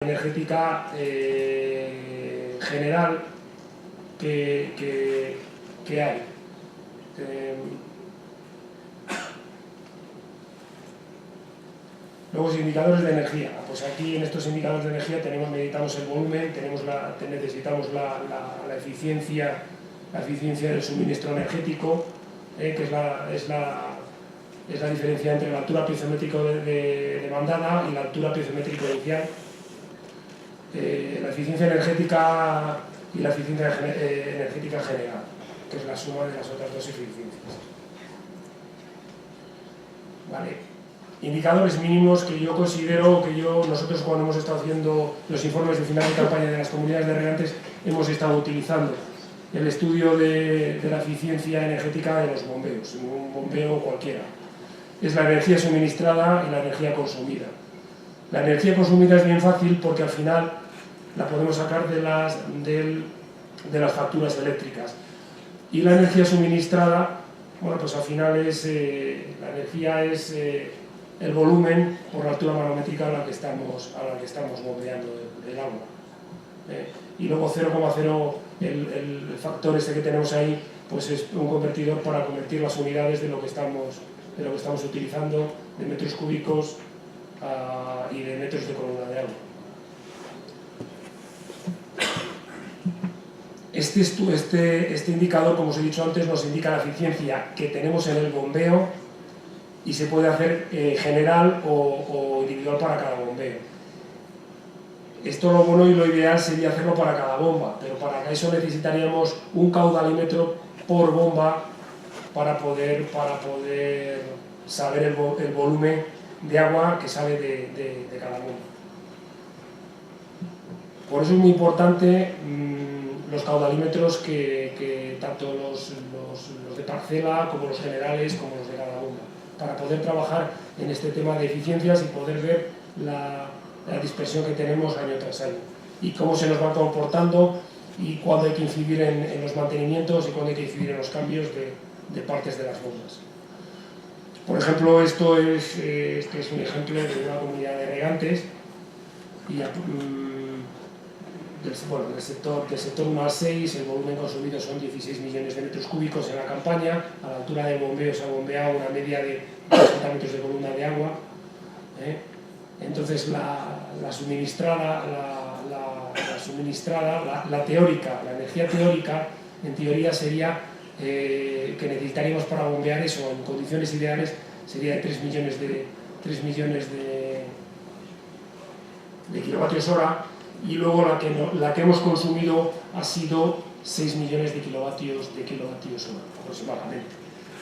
energética general que hay. Luego los indicadores de energía. Pues aquí en estos indicadores de energía necesitamos el volumen, necesitamos la eficiencia del suministro energético, que es la diferencia entre la altura piezométrica demandada y la altura piezométrica inicial. La eficiencia energética y la eficiencia energética general, que es la suma de las otras dos eficiencias. ¿Vale? Indicadores mínimos que yo considero nosotros cuando hemos estado haciendo los informes de final de campaña de las comunidades de regantes hemos estado utilizando el estudio de la eficiencia energética de los bombeos, un bombeo cualquiera. Es la energía suministrada y la energía consumida. La energía consumida es bien fácil porque al final la podemos sacar de las facturas eléctricas. Y la energía suministrada, bueno, pues al final la energía es el volumen por la altura manométrica a la que estamos bombeando del agua. Y luego 0,0, el factor ese que tenemos ahí, pues es un convertidor para convertir las unidades de lo que estamos utilizando, de metros cúbicos y de metros de columna de agua. Este indicador, como os he dicho antes, nos indica la eficiencia que tenemos en el bombeo y se puede hacer general o individual para cada bombeo. Esto lo bueno y lo ideal sería hacerlo para cada bomba, pero para eso necesitaríamos un caudalímetro por bomba para poder saber el volumen de agua que sale de cada bomba. Por eso es muy importante los caudalímetros que tanto los de parcela como los generales como los de cada bomba, para poder trabajar en este tema de eficiencias y poder ver la dispersión que tenemos año tras año y cómo se nos va comportando y cuándo hay que incidir en los mantenimientos y cuándo hay que incidir en los cambios de partes de las bombas. Por ejemplo, esto es un ejemplo de una comunidad de regantes y del sector 1 al 6 el volumen consumido son 16 millones de metros cúbicos en la campaña. A la altura del bombeo se ha bombeado una media de 80 metros de columna de agua. Entonces la suministrada, la teórica, la energía teórica, en teoría sería que necesitaríamos para bombear eso en condiciones ideales sería de 3 millones de kilovatios hora, y luego la que hemos consumido ha sido 6 millones de kilovatios hora aproximadamente.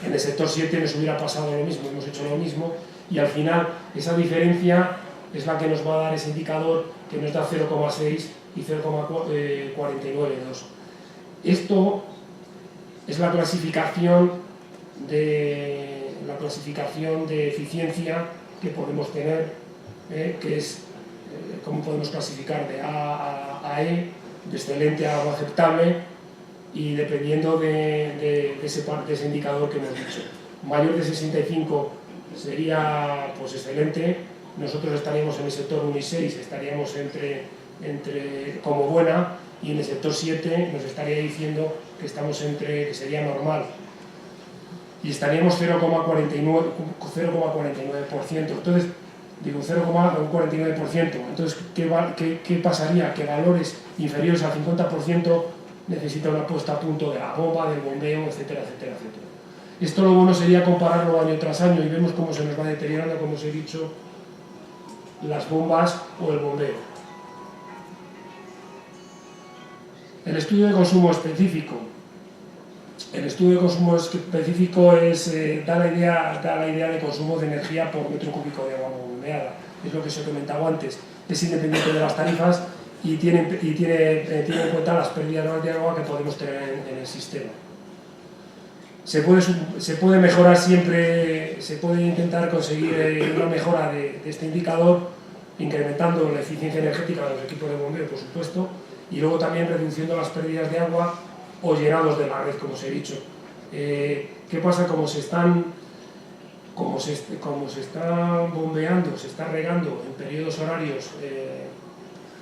En el sector 7 nos hubiera pasado lo mismo, hemos hecho lo mismo, y al final esa diferencia es la que nos va a dar ese indicador que nos da 0,6 y 0,492. Esto es la clasificación de eficiencia que podemos tener, que es cómo podemos clasificar de A a E, de excelente a algo aceptable, y dependiendo de ese indicador que hemos dicho. Mayor de 65 sería pues excelente, nosotros estaríamos en el sector 1 y 6, estaríamos entre como buena, y en el sector 7 nos estaría diciendo que estamos que sería normal, y estaríamos 0,49%. Entonces, digo 0,49%. Entonces, ¿qué pasaría? Que valores inferiores al 50% necesita una puesta a punto de la bomba, del bombeo, etcétera, etcétera, etcétera. Esto lo bueno sería compararlo año tras año y vemos cómo se nos va deteriorando, como os he dicho, las bombas o el bombeo. El estudio de consumo específico. El estudio de consumo específico da la idea de consumo de energía por metro cúbico de agua bombeada. Es lo que os he comentado antes. Es independiente de las tarifas y tiene en cuenta las pérdidas de agua que podemos tener en el sistema. Se puede mejorar siempre, se puede intentar conseguir una mejora de este indicador incrementando la eficiencia energética de los equipos de bombeo, por supuesto, y luego también reduciendo las pérdidas de agua o llenados de la red, como os he dicho. ¿Qué pasa? Como se están bombeando, se está regando en periodos horarios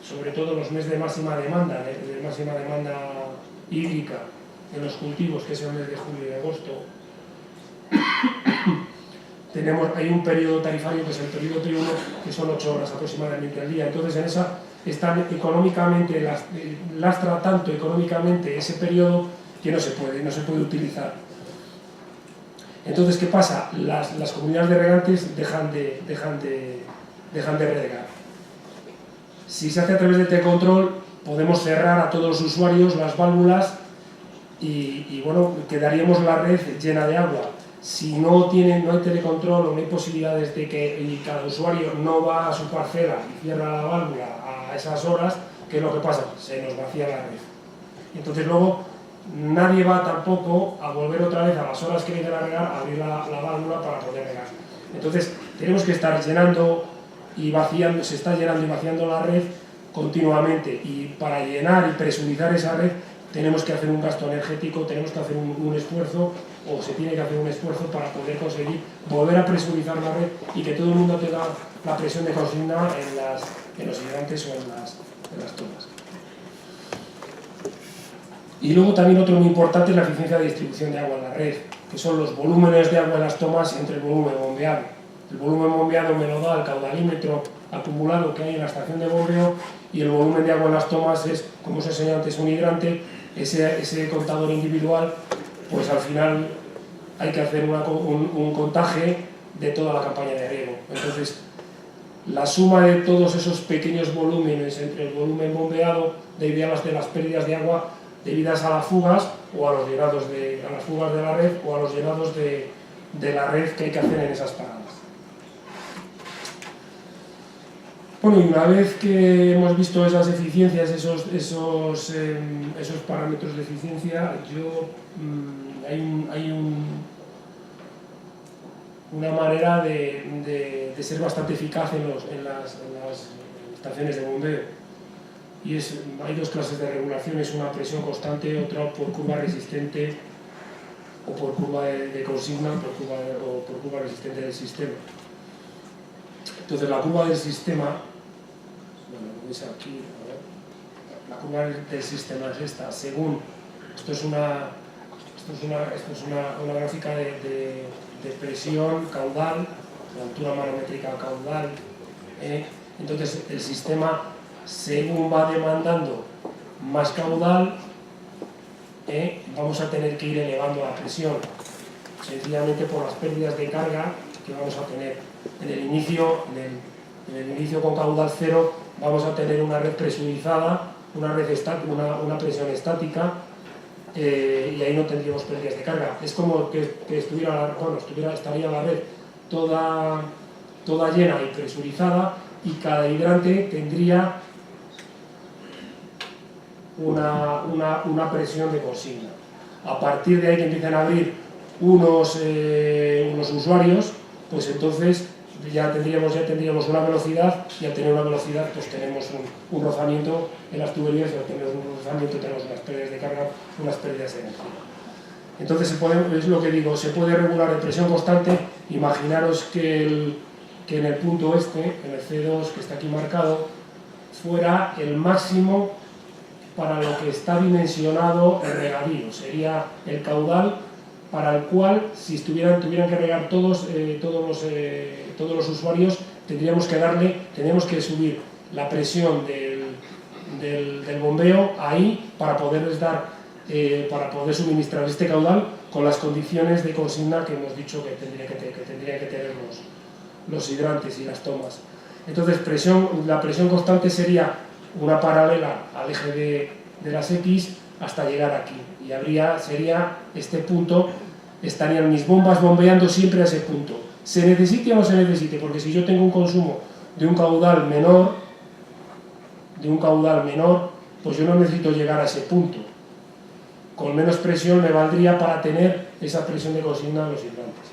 sobre todo los meses de máxima demanda hídrica en los cultivos, que es el mes de julio y agosto, hay un periodo tarifario que es el periodo T1, que son 8 horas aproximadamente al día. Entonces en esa están económicamente, lastra tanto económicamente ese periodo que no se puede utilizar. Entonces, ¿qué pasa? Las comunidades de regantes dejan de regar. Si se hace a través del T-Control, podemos cerrar a todos los usuarios las válvulas y bueno, quedaríamos la red llena de agua. Si no hay telecontrol o no hay posibilidades de que cada usuario no va a su parcela y cierra la válvula a esas horas, ¿qué es lo que pasa? Se nos vacía la red. Entonces luego nadie va tampoco a volver otra vez a las horas que vienen a regar a abrir la válvula para poder regar. Entonces tenemos que estar llenando y vaciando, se está llenando y vaciando la red continuamente, y para llenar y presurizar esa red tenemos que hacer un gasto energético, tenemos que hacer un esfuerzo, o se tiene que hacer un esfuerzo para poder conseguir volver a presurizar la red y que todo el mundo tenga la presión de consigna en los hidrantes o en las tomas. Y luego también otro muy importante es la eficiencia de distribución de agua en la red, que son los volúmenes de agua en las tomas entre el volumen bombeado. El volumen bombeado me lo da el caudalímetro acumulado que hay en la estación de bombeo, y el volumen de agua en las tomas es, como os he enseñado antes, un hidrante. Ese contador individual, pues al final hay que hacer un contaje de toda la campaña de riego. Entonces, la suma de todos esos pequeños volúmenes entre el volumen bombeado debidas de las pérdidas de agua debidas a las fugas o a los llenados a las fugas de la red o a los llenados de la red que hay que hacer en esas paradas. Bueno, y una vez que hemos visto esas eficiencias, esos parámetros de eficiencia, hay una manera de ser bastante eficaz en las estaciones de bombeo. Y hay dos clases de regulaciones, una presión constante, otra por curva resistente o por curva de consigna o por curva resistente del sistema. Entonces la curva del sistema, bueno, lo veis aquí, a ver, la curva del sistema es esta, según, esto es una gráfica de presión caudal, de altura manométrica caudal, entonces el sistema, según va demandando más caudal, vamos a tener que ir elevando la presión, sencillamente por las pérdidas de carga que vamos a tener. En el inicio con caudal cero vamos a tener una red presurizada, una presión estática, y ahí no tendríamos pérdidas de carga. Es como que estaría la red toda llena y presurizada, y cada hidrante tendría una presión de consigna. A partir de ahí que empiezan a abrir unos usuarios, pues entonces ya tendríamos una velocidad, y al tener una velocidad pues tenemos un rozamiento en las tuberías, y al tener un rozamiento tenemos unas pérdidas de carga, unas pérdidas de energía. Entonces es lo que digo, se puede regular en presión constante. Imaginaros que en el punto en el C2 que está aquí marcado, fuera el máximo para lo que está dimensionado el regadío, sería el caudal para el cual, si tuvieran que regar todos los usuarios, tendríamos que subir la presión del bombeo ahí para poderles para poder suministrar este caudal con las condiciones de consigna que hemos dicho que tendrían que tener los hidrantes y las tomas. Entonces, la presión constante sería una paralela al eje de las X hasta llegar aquí, y sería este punto, estarían mis bombas bombeando siempre a ese punto, se necesite o no se necesite, porque si yo tengo un consumo de un caudal menor, pues yo no necesito llegar a ese punto. Con menos presión me valdría para tener esa presión de consigna en los hidrantes.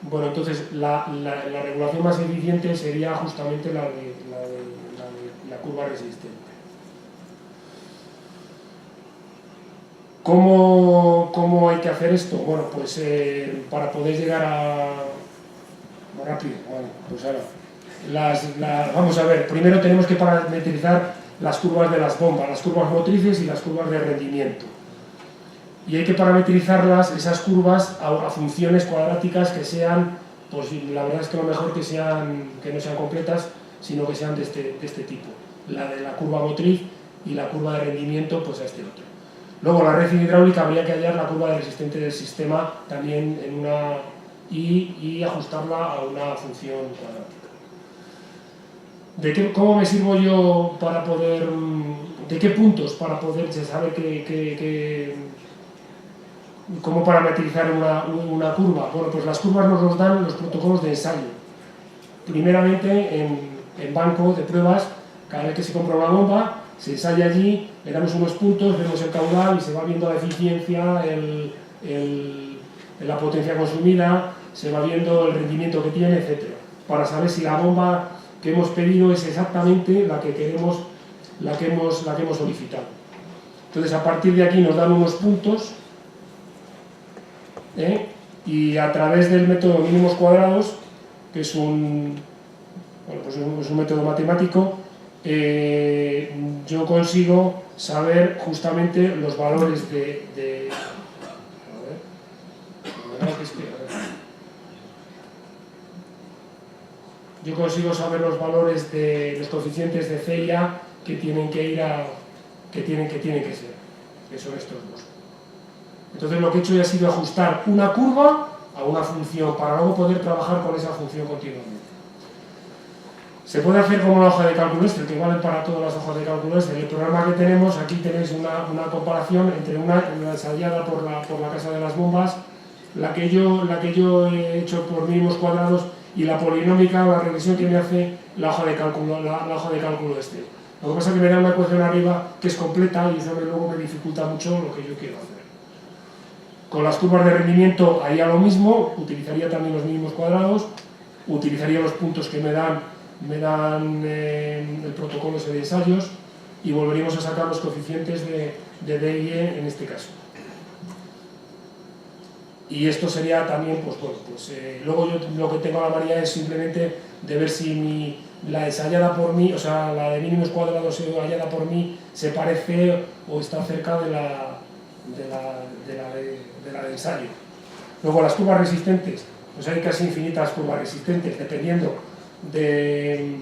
Bueno, entonces la regulación más eficiente sería justamente la de la curva resistente. ¿Cómo hay que hacer esto? Bueno, pues para poder llegar a... Rápido, vale, pues ahora. vamos a ver, primero tenemos que parametrizar las curvas de las bombas, las curvas motrices y las curvas de rendimiento. Y hay que parametrizarlas, esas curvas, a funciones cuadráticas que sean, pues la verdad es que lo mejor que no sean completas, sino que sean de este tipo. La de la curva motriz y la curva de rendimiento, pues a este otro. Luego la red hidráulica habría que hallar la curva de resistente del sistema también y ajustarla a una función cuadrática. ¿Cómo me sirvo yo para poder, de qué puntos para poder, se sabe cómo parametrizar una curva? Bueno, pues las curvas nos los dan los protocolos de ensayo. Primeramente en banco de pruebas, cada vez que se compra una bomba, se ensaya allí, le damos unos puntos, vemos el caudal y se va viendo la eficiencia, la potencia consumida, se va viendo el rendimiento que tiene, etc. Para saber si la bomba que hemos pedido es exactamente la que queremos, la que hemos solicitado. Entonces, a partir de aquí nos dan unos puntos, y a través del método mínimos cuadrados, que es un método matemático, yo consigo saber justamente los valores yo consigo saber los valores de los coeficientes de C y A que tienen que ser, que son estos dos. Entonces lo que he hecho ya ha sido ajustar una curva a una función para luego poder trabajar con esa función continuamente. Se puede hacer como una hoja de cálculo Excel, que vale para todas las hojas de cálculo Excel. El programa que tenemos, aquí tenéis una comparación entre una ensayada por la casa de las bombas, la que yo he hecho por mínimos cuadrados, y la polinómica, la regresión que me hace la hoja de cálculo Excel. Lo que pasa es que me da una ecuación arriba que es completa y eso luego me dificulta mucho lo que yo quiero hacer. Con las curvas de rendimiento haría lo mismo, utilizaría también los mínimos cuadrados, utilizaría los puntos que me dan el protocolo ese de ensayos, y volveríamos a sacar los coeficientes de D y E en este caso. Y esto sería también, pues bueno, luego yo lo que tengo a la manía es simplemente de ver si la ensayada por mí, o sea, la de mínimos cuadrados ensayada por mí, se parece o está cerca de la de ensayo. Luego las curvas resistentes, pues hay casi infinitas curvas resistentes, dependiendo del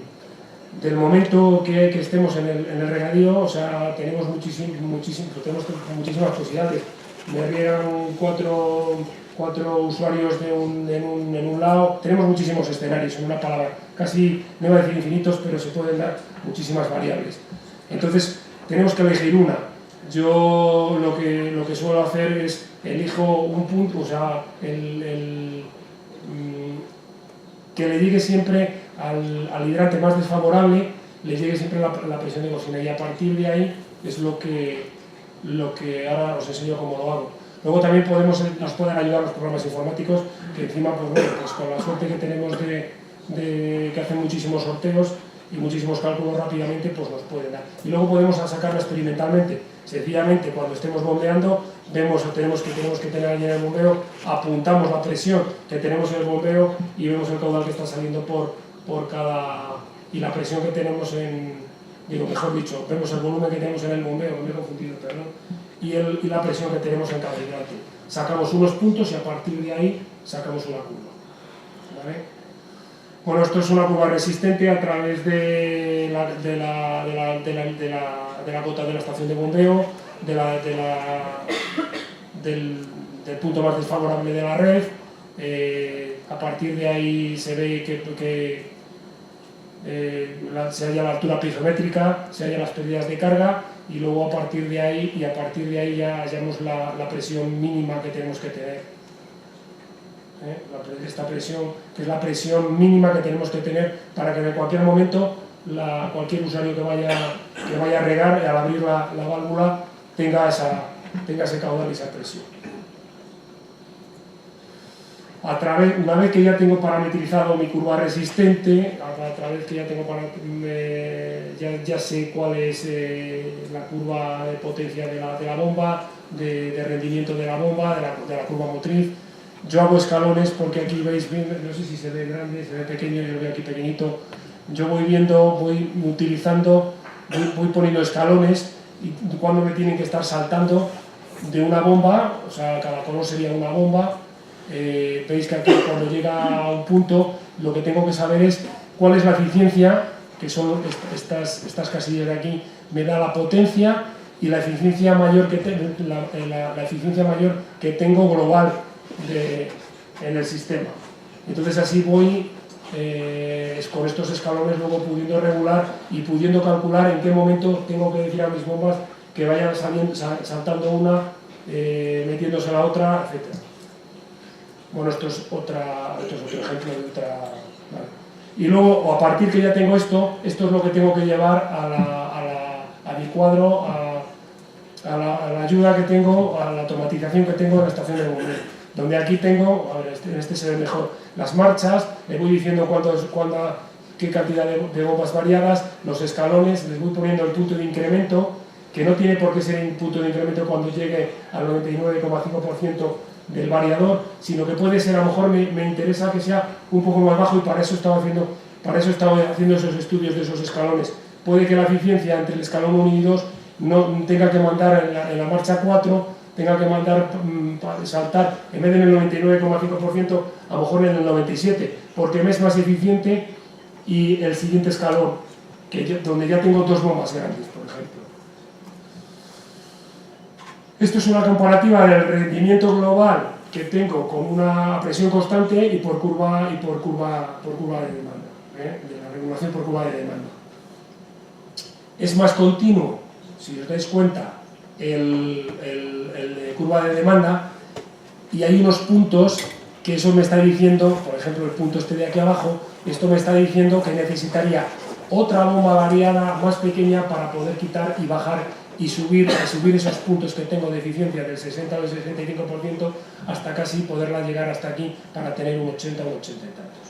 momento que estemos en el regadío. O sea, tenemos muchísimas posibilidades. Me riegan cuatro usuarios en un lado, tenemos muchísimos escenarios, en una palabra, casi, no iba a decir infinitos, pero se pueden dar muchísimas variables. Entonces, tenemos que elegir una. Yo lo que suelo hacer es, elijo un punto, o sea, que le llegue siempre al hidrante más desfavorable, le llegue siempre la presión de cocina, y a partir de ahí es lo que ahora os enseño cómo lo hago. Luego también nos pueden ayudar los programas informáticos, que encima, pues bueno, pues con la suerte que tenemos de que hacen muchísimos sorteos y muchísimos cálculos rápidamente, pues nos pueden dar. Y luego podemos sacarlo experimentalmente. Sencillamente, cuando estemos bombeando, tenemos que tener ahí en el bombeo, apuntamos la presión que tenemos en el bombeo y vemos el caudal que está saliendo por cada... y la presión que tenemos mejor dicho, vemos el volumen que tenemos en el bombeo, me he confundido, perdón, y la presión que tenemos en cada hidrante. Sacamos unos puntos y a partir de ahí sacamos una curva. ¿Vale? Bueno, esto es una curva resistente a través de la cota de la estación de bombeo, del punto más desfavorable de la red. A partir de ahí se ve que se halla la altura piezométrica, se hallan las pérdidas de carga, y luego a partir de ahí ya hallamos la presión mínima que tenemos que tener. Esta presión, que es la presión mínima que tenemos que tener para que en cualquier momento cualquier usuario que vaya a regar, al abrir la válvula, tenga ese caudal y esa presión. Una vez que ya tengo parametrizado mi curva resistente, ya sé cuál es la curva de potencia de la bomba, de rendimiento de la bomba, de la curva motriz. Yo hago escalones porque aquí veis, no sé si se ve grande, se ve pequeño, yo lo veo aquí pequeñito. yo voy viendo, voy utilizando, voy poniendo escalones y cuando me tienen que estar saltando de una bomba, o sea, cada color sería una bomba. Veis que aquí cuando llega a un punto lo que tengo que saber es cuál es la eficiencia, que son estas casillas de aquí, me da la potencia y la eficiencia mayor que, la eficiencia mayor que tengo global en el sistema. Entonces así voy con estos escalones luego pudiendo regular y pudiendo calcular en qué momento tengo que decir a mis bombas que vayan saltando una, metiéndose la otra, etc. Bueno, esto es otro ejemplo de otra... ¿vale? Y luego, a partir que ya tengo esto es lo que tengo que llevar a mi cuadro, a la ayuda que tengo, a la automatización que tengo en la estación de bombeo. Donde aquí tengo, a ver, en este se ve mejor, las marchas, le voy diciendo qué cantidad de bombas variadas, los escalones, les voy poniendo el punto de incremento, que no tiene por qué ser un punto de incremento cuando llegue al 99,5% del variador, sino que puede ser, a lo mejor me interesa que sea un poco más bajo y para eso estaba haciendo esos estudios de esos escalones. Puede que la eficiencia entre el escalón 1 y 2 no tenga que mandar en la marcha 4, tenga que mandar saltar, en vez de en el 99,5%, a lo mejor en el 97%, porque me es más eficiente y el siguiente escalón, donde ya tengo dos bombas grandes, por ejemplo. Esto es una comparativa del rendimiento global que tengo con una presión constante y por curva de demanda, de la regulación por curva de demanda. Es más continuo, si os dais cuenta, el de curva de demanda, y hay unos puntos que eso me está diciendo, por ejemplo el punto este de aquí abajo, esto me está diciendo que necesitaría otra bomba variada más pequeña para poder quitar y bajar y subir esos puntos que tengo de eficiencia del 60 al 65% hasta casi poderla llegar hasta aquí para tener un 80 o 80 y tantos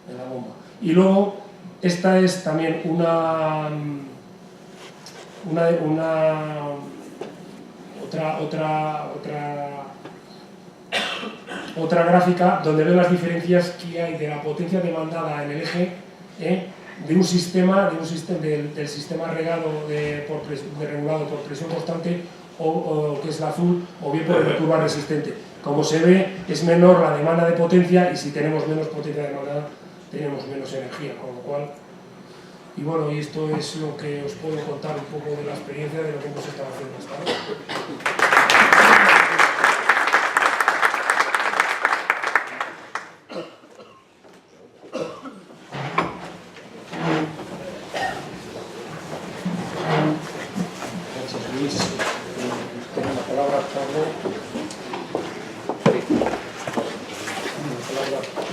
de la bomba. Y luego, esta es también otra gráfica donde veo las diferencias que hay de la potencia demandada en el eje del sistema regado regulado por presión constante o que es la azul, o bien por la curva resistente. Como se ve, es menor la demanda de potencia y si tenemos menos potencia demandada tenemos menos energía, con lo cual... Y bueno, y esto es lo que os puedo contar un poco de la experiencia de lo que hemos estado haciendo hasta ahora. Luis, tiene la palabra, Pablo.